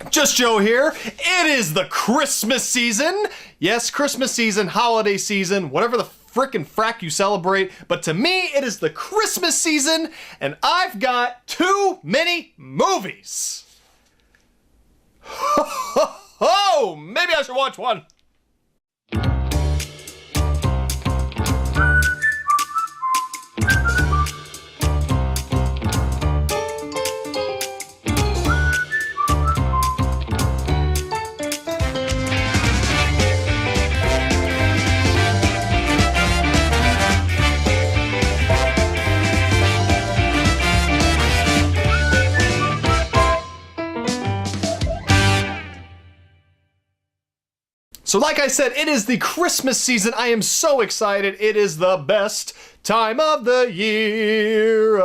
Just Joe here. It is the Christmas season. Yes, Christmas season, holiday season, whatever the frickin' frack you celebrate. But to me, it is the Christmas season, and I've got too many movies. Oh, maybe I should watch one. So like I said, it is the Christmas season. I am so excited. It is the best time of the year.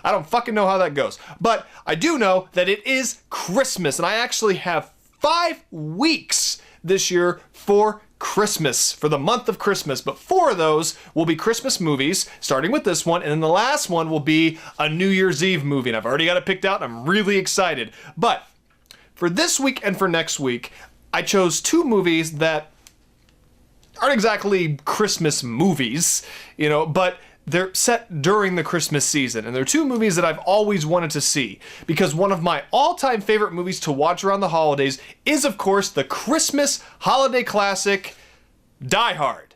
I don't fucking know how that goes. But I do know that it is Christmas. And I actually have 5 weeks this year for Christmas, for the month of Christmas. But 4 of those will be Christmas movies, starting with this one. And then the last one will be a New Year's Eve movie. And I've already got it picked out and I'm really excited. But for this week and for next week, I chose 2 movies that aren't exactly Christmas movies, but they're set during the Christmas season. And they're 2 movies that I've always wanted to see, because one of my all-time favorite movies to watch around the holidays is, of course, the Christmas holiday classic, Die Hard.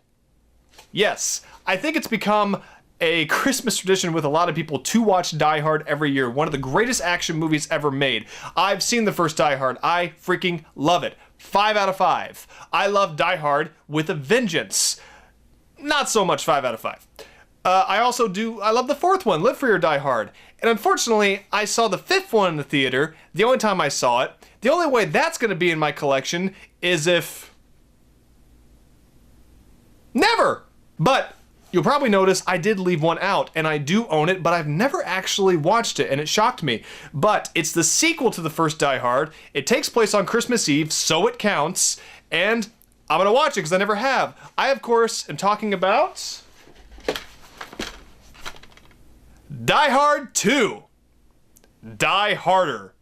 Yes, I think it's become a Christmas tradition with a lot of people to watch Die Hard every year. One of the greatest action movies ever made. I've seen the first Die Hard. I freaking love it. 5 out of 5. I love Die Hard with a vengeance. Not so much 5 out of 5. I love the 4th one, Live Free or Die Hard. And unfortunately, I saw the 5th one in the theater, the only time I saw it. The only way that's going to be in my collection is if... never! But you'll probably notice I did leave one out, and I do own it, but I've never actually watched it, and it shocked me. But it's the sequel to the first Die Hard. It takes place on Christmas Eve, so it counts, and I'm gonna watch it because I never have. I, of course, am talking about Die Hard 2. Die Harder.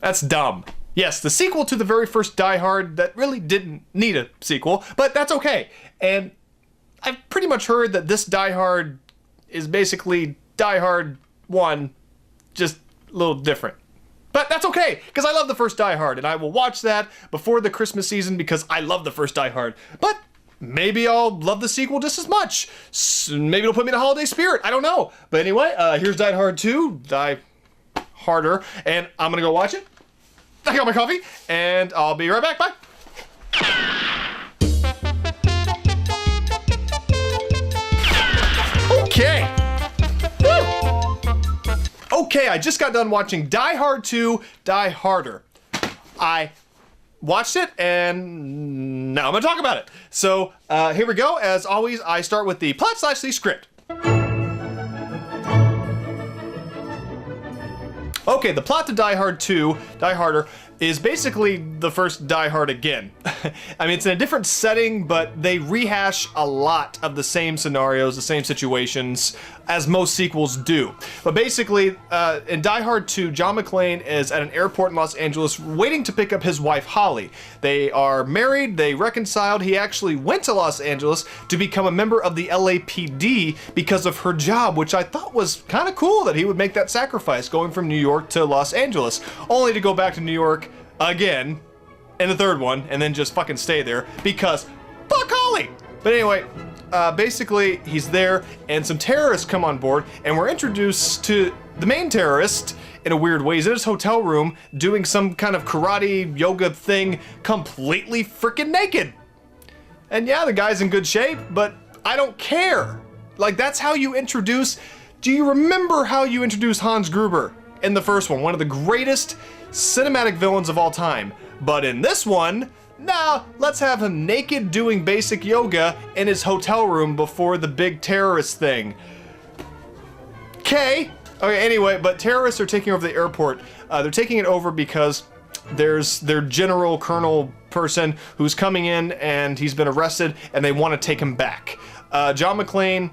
That's dumb. Yes, the sequel to the very first Die Hard that really didn't need a sequel, but that's okay. And I've pretty much heard that this Die Hard is basically Die Hard 1, just a little different. But that's okay, because I love the first Die Hard, and I will watch that before the Christmas season because I love the first Die Hard. But maybe I'll love the sequel just as much. Maybe it'll put me in the holiday spirit. I don't know. But anyway, here's Die Hard 2, Die Harder, and I'm going to go watch it. I got my coffee, and I'll be right back. Bye. Okay. Woo. Okay, I just got done watching Die Hard 2, Die Harder. I watched it, and now I'm gonna talk about it. So here we go. As always, I start with the plot/the script. Okay, the plot to Die Hard 2, Die Harder, is basically the first Die Hard again. I mean, it's in a different setting, but they rehash a lot of the same scenarios, the same situations, as most sequels do. But basically, in Die Hard 2, John McClane is at an airport in Los Angeles waiting to pick up his wife, Holly. They are married, they reconciled. He actually went to Los Angeles to become a member of the LAPD because of her job, which I thought was kind of cool that he would make that sacrifice, going from New York to Los Angeles, only to go back to New York again in the 3rd one and then just fucking stay there because fuck Holly. But anyway, basically he's there and some terrorists come on board and we're introduced to the main terrorist in a weird way. He's in his hotel room doing some kind of karate yoga thing completely freaking naked. And yeah, the guy's in good shape, but I don't care. Like, that's how you introduce... Do you remember how you introduce Hans Gruber in the first one? One of the greatest cinematic villains of all time. But in this one, nah, let's have him naked doing basic yoga in his hotel room before the big terrorist thing. Okay, anyway, but terrorists are taking over the airport. They're taking it over because there's their general colonel person who's coming in and he's been arrested and they want to take him back. John McClane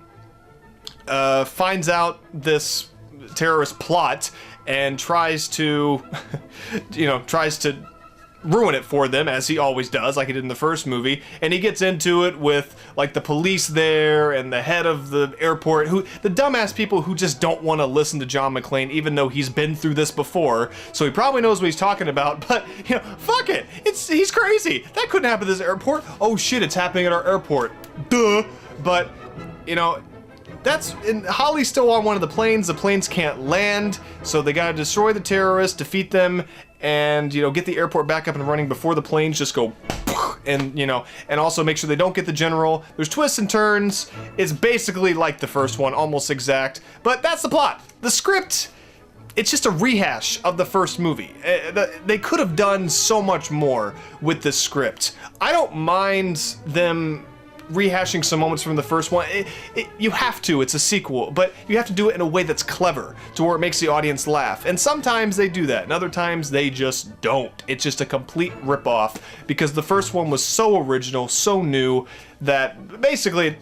finds out this terrorist plot and tries to, tries to ruin it for them, as he always does, like he did in the first movie. And he gets into it with like the police there and the head of the airport, the dumbass people who just don't want to listen to John McClane, even though he's been through this before, so he probably knows what he's talking about. But fuck it, he's crazy. That couldn't happen at this airport. Oh shit, it's happening at our airport. Duh. But and Holly's still on one of the planes. The planes can't land, so they gotta destroy the terrorists, defeat them, and get the airport back up and running before the planes just go, and and also make sure they don't get the general. There's twists and turns. It's basically like the first one, almost exact, but that's the plot. The script, it's just a rehash of the first movie. They could have done so much more with this script. I don't mind them rehashing some moments from the first one. You have to, it's a sequel, but you have to do it in a way that's clever, to where it makes the audience laugh. And sometimes they do that, and other times they just don't. It's just a complete ripoff, because the first one was so original, so new, that basically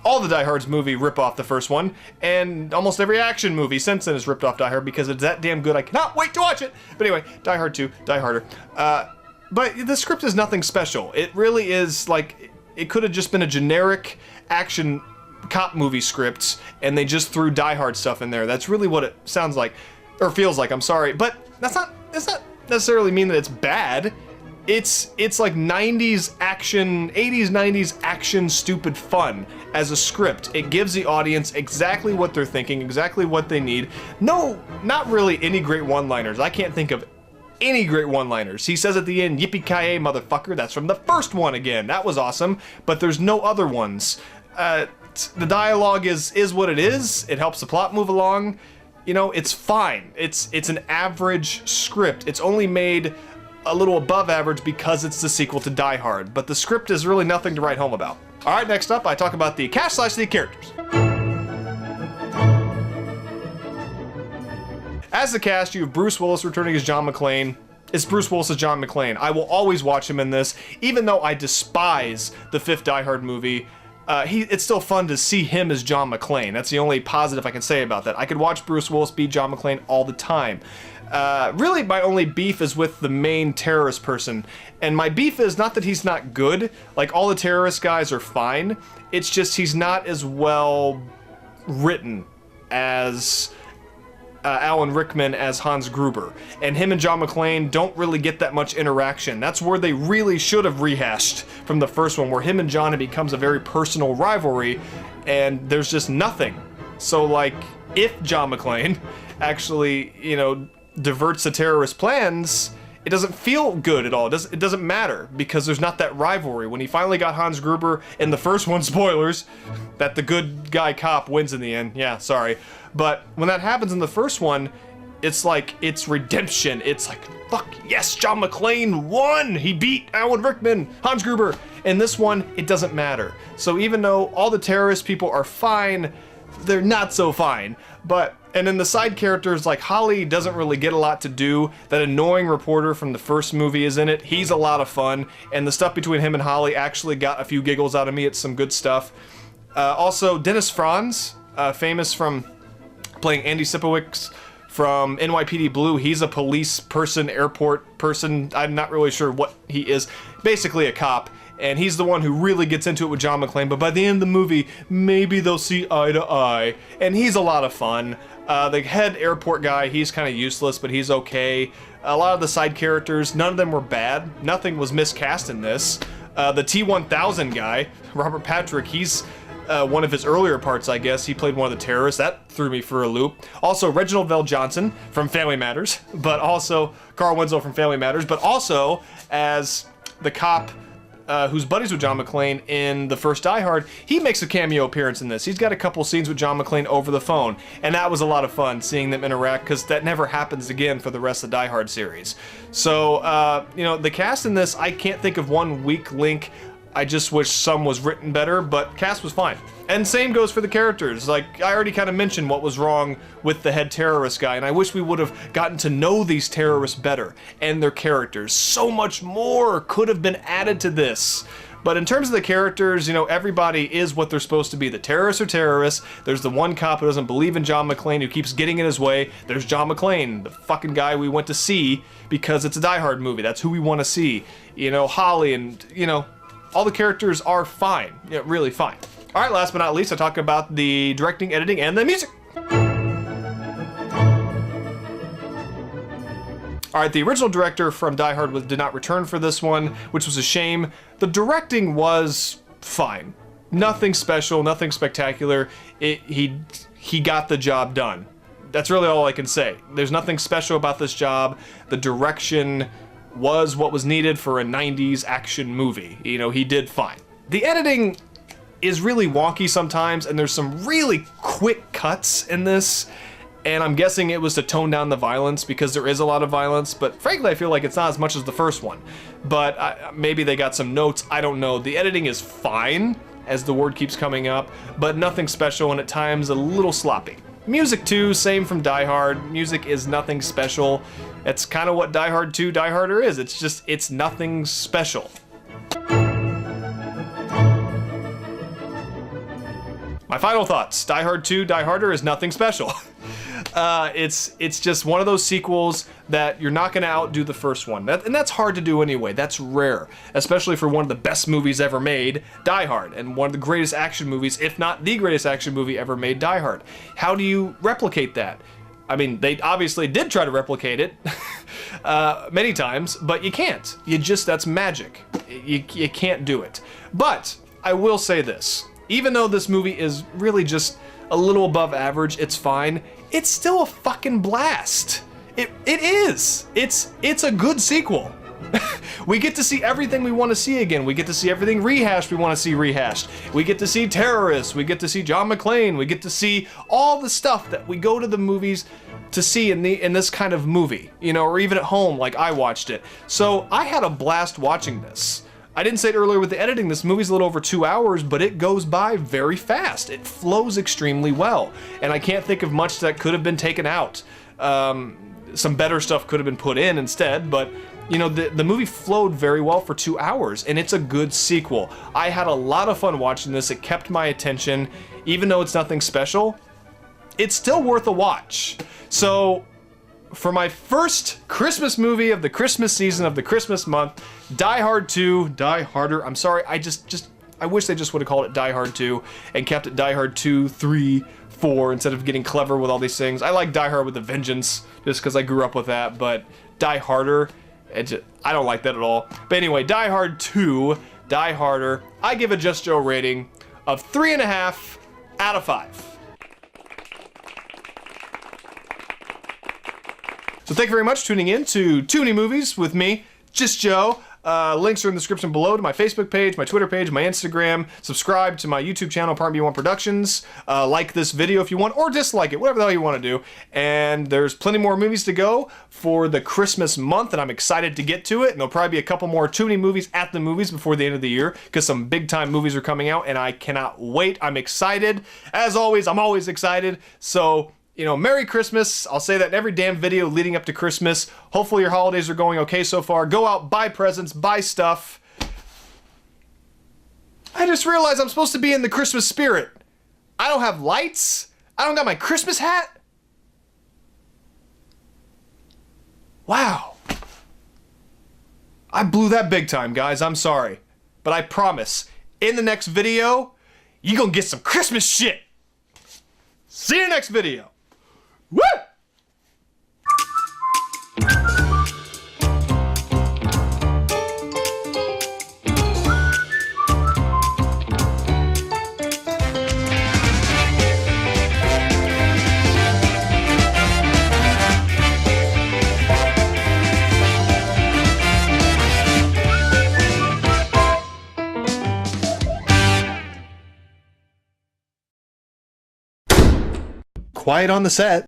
all the Die Hard's movie rip off the first one, and almost every action movie since then has ripped off Die Hard because it's that damn good I cannot wait to watch it. But anyway, Die Hard 2, Die Harder. But the script is nothing special. It really is like, it could have just been a generic action cop movie script, and they just threw Die Hard stuff in there. That's really what it sounds like, or feels like, I'm sorry. But does not necessarily mean that it's bad. It's like 90s action, 80s, 90s action stupid fun as a script. It gives the audience exactly what they're thinking, exactly what they need. No, not really any great one-liners. I can't think of any great one-liners. He says at the end, "Yippee-ki-yay, motherfucker." That's from the first one again. That was awesome, but there's no other ones. The dialogue is what it is. It helps the plot move along. It's fine. It's an average script. It's only made a little above average because it's the sequel to Die Hard, but the script is really nothing to write home about. All right, next up, I talk about the cast/the characters. As the cast, you have Bruce Willis returning as John McClane. It's Bruce Willis as John McClane. I will always watch him in this, even though I despise the fifth Die Hard movie. It's still fun to see him as John McClane. That's the only positive I can say about that. I could watch Bruce Willis be John McClane all the time. Really, my only beef is with the main terrorist person. And my beef is not that he's not good. Like, all the terrorist guys are fine. It's just he's not as well written as Alan Rickman as Hans Gruber. And him and John McClane don't really get that much interaction. That's where they really should have rehashed from the first one, where him and John, it becomes a very personal rivalry, and there's just nothing. So, like, if John McClane actually, diverts the terrorist plans, it doesn't feel good at all. It doesn't matter, because there's not that rivalry. When he finally got Hans Gruber in the first one, spoilers, that the good guy cop wins in the end. Yeah, sorry. But when that happens in the first one, it's like, it's redemption. It's like, fuck yes, John McClane won! He beat Alan Rickman, Hans Gruber. In this one, it doesn't matter. So even though all the terrorist people are fine, they're not so fine. And then the side characters, like Holly doesn't really get a lot to do. That annoying reporter from the first movie is in it. He's a lot of fun. And the stuff between him and Holly actually got a few giggles out of me. It's some good stuff. Also, Dennis Franz, famous from playing Andy Sipowicz from NYPD Blue. He's a police person, airport person. I'm not really sure what he is. Basically a cop. And he's the one who really gets into it with John McClane, but by the end of the movie, maybe they'll see eye to eye. And he's a lot of fun. The head airport guy, he's kind of useless, but he's okay. A lot of the side characters, none of them were bad. Nothing was miscast in this. The T-1000 guy, Robert Patrick, he's one of his earlier parts, I guess. He played one of the terrorists. That threw me for a loop. Also, Reginald VelJohnson from Family Matters, but also Carl Winslow from Family Matters, but also as the cop who's buddies with John McClane in the first Die Hard. He makes a cameo appearance in this. He's got a couple scenes with John McClane over the phone, and that was a lot of fun seeing them interact, because that never happens again for the rest of the Die Hard series. So, the cast in this, I can't think of one weak link. I just wish some was written better, but cast was fine. And same goes for the characters. Like, I already kind of mentioned what was wrong with the head terrorist guy, and I wish we would have gotten to know these terrorists better and their characters. So much more could have been added to this. But in terms of the characters, you know, everybody is what they're supposed to be. The terrorists are terrorists. There's the one cop who doesn't believe in John McClane, who keeps getting in his way. There's John McClane, the fucking guy we went to see because it's a Die Hard movie. That's who we want to see. You know, Holly, and, you know, all the characters are fine. Yeah, really fine. All right, last but not least, I talk about the directing, editing, and the music. All right, the original director from Die Hard did not return for this one, which was a shame. The directing was fine. Nothing special, nothing spectacular. He got the job done. That's really all I can say. There's nothing special about this job. The direction was what was needed for a 90s action movie. You know, he did fine. The editing is really wonky sometimes, and there's some really quick cuts in this. And I'm guessing it was to tone down the violence because there is a lot of violence, but frankly I feel like it's not as much as the first one. But maybe they got some notes, I don't know. The editing is fine, as the word keeps coming up, but nothing special, and at times a little sloppy. Music too, same from Die Hard. Music is nothing special. It's kind of what Die Hard 2 Die Harder is. It's nothing special. My final thoughts. Die Hard 2 Die Harder is nothing special. It's just one of those sequels that you're not going to outdo the first one. And that's hard to do anyway. That's rare, especially for one of the best movies ever made, Die Hard, and one of the greatest action movies, if not the greatest action movie ever made, Die Hard. How do you replicate that? I mean, they obviously did try to replicate it many times, but you can't. That's magic. You can't do it. But I will say this. Even though this movie is really just a little above average, it's fine. It's still a fucking blast. It is. It's a good sequel. We get to see everything we want to see again. We get to see everything rehashed we want to see rehashed. We get to see terrorists. We get to see John McClane. We get to see all the stuff that we go to the movies to see in this kind of movie, you know, or even at home like I watched it. So I had a blast watching this. I didn't say it earlier with the editing, this movie's a little over 2 hours, but it goes by very fast. It flows extremely well, and I can't think of much that could have been taken out. Some better stuff could have been put in instead, but you know, the movie flowed very well for 2 hours, and it's a good sequel. I had a lot of fun watching this. It kept my attention. Even though it's nothing special, it's still worth a watch. So, for my first Christmas movie of the Christmas season of the Christmas month, Die Hard 2, Die Harder. I'm sorry, I wish they just would have called it Die Hard 2 and kept it Die Hard 2, 3, 4 instead of getting clever with all these things. I like Die Hard with a Vengeance just because I grew up with that, but Die Harder, I don't like that at all. But anyway, Die Hard 2, Die Harder, I give a Just Joe rating of 3.5 out of 5. So thank you very much for tuning in to Too Many Movies with me, Just Joe. Links are in the description below to my Facebook page, my Twitter page, my Instagram. Subscribe to my YouTube channel, Part B1 Productions. Like this video if you want, or dislike it, whatever the hell you want to do. And there's plenty more movies to go for the Christmas month, and I'm excited to get to it. And there'll probably be a couple more Too Many Movies at the movies before the end of the year, because some big time movies are coming out, and I cannot wait. I'm excited. As always, I'm always excited. So, you know, Merry Christmas. I'll say that in every damn video leading up to Christmas. Hopefully your holidays are going okay so far. Go out, buy presents, buy stuff. I just realized I'm supposed to be in the Christmas spirit. I don't have lights. I don't got my Christmas hat. Wow. I blew that big time, guys. I'm sorry. But I promise, in the next video, you gonna get some Christmas shit. See you next video. Woo! Quiet on the set.